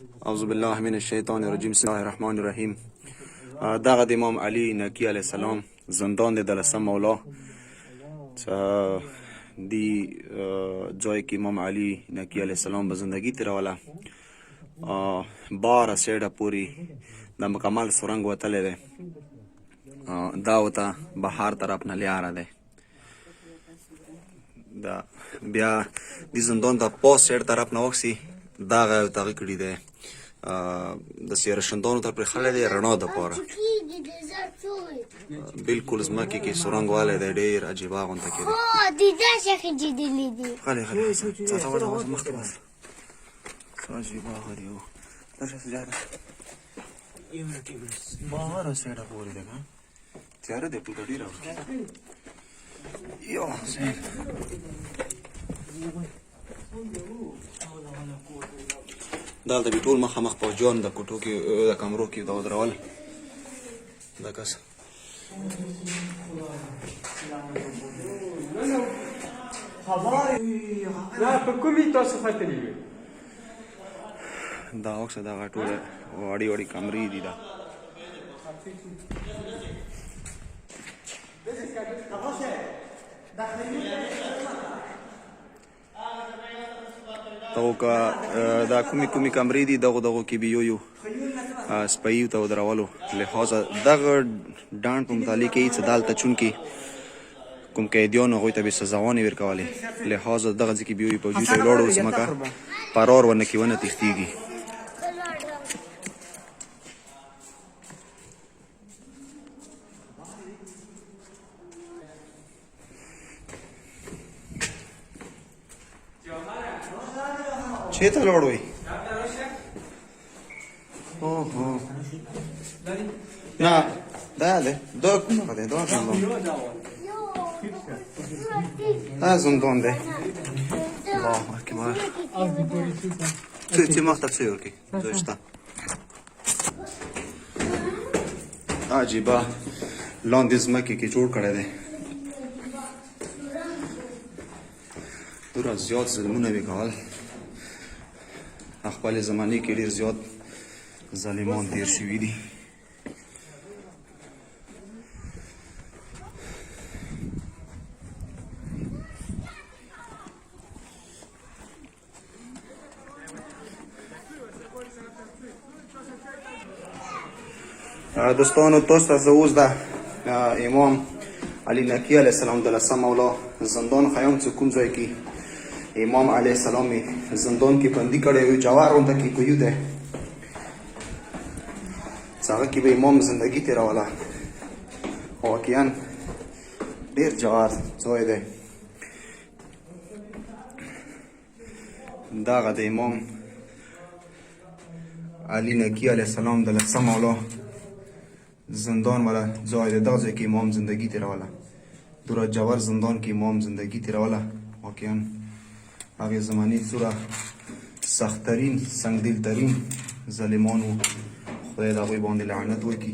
اعوذ بالله من الشیطان الرجیم. بسم الله الرحمن الرحیم. دغه د امام علی نقی علیه السلام زندان د دلسم مولا دی جای که امام علی نقی علیه السلام به زندگی تیروله 12 سیډه پوری د مکمل سرنګ وتلی دی. دا ورته بهار طرف نه لیاره دی. دا بیا د زندان د پاس سیډ طرف نه وکسي دغه دغه کړي دی د سیرشندانو تر پرې خلی دی رڼا دپاره بلکل ځمکې کې سرنګ والی دی ډېر عجیبه غونته کې دی. خلی خلی څه وړه مخکې بس څه عجیبه هغه دی درشه سجاده بهاره سیډه پورې دی که تیاره دی ټوټه ډېره یو حسین دلته بیا ټول مخامخ پوځیان د کوټو کې د کمرو کې دا ودرول دا کس دا اوکسه دغه ټوله واړې واړې کمرې دي دا او که دا کومې کمرې دي دغو کې به یو سپیو ته ودرولو لحاظه دغه ډانډ په متعلق یې څه دلته چونکې کوم قیدیانو هغوی ته به سزاوانې ورکولې لحاظه دغه ځای کې به یو پوځي ته ولاړو ځمکه فرار ونه کړي ونه تښتېږي. چېرته لاړ وی؟ اوهو نه دا دی دا کومه دی دا زندان دا زندان دی. الله اکبر چې مخته څه ورکړي ځای شته عجیبه لاندې ځمکې کې جوړ کړی دی. دومره زیات ظلمونه به کول خپل زمانه کې ډېر زیات ظالمان تیر شوي دي. دوستانو تاسو ته زه اوس د امام علی نقی علیه السلام د لسم مولا زندان ښیم چې کوم ځای کې امام علیه السلام زندان کې بندي کړی وي جوار غونته کې کویو دی چې هغه کې به امام زندګي تېروله واقعا ډېر جوار ځای دی. دغه د امام علی نقی علیه السلام د لسم مولا زندان والا ځای دی. دغه ځای کې امام زندګي تېروله دومره جوار زندان کې امام زندګي تېروله واقعا هغې زمانې څومره سختترین سنګدلترین ظالمان وو. خدای د هغوی باندې لعنت وکړي.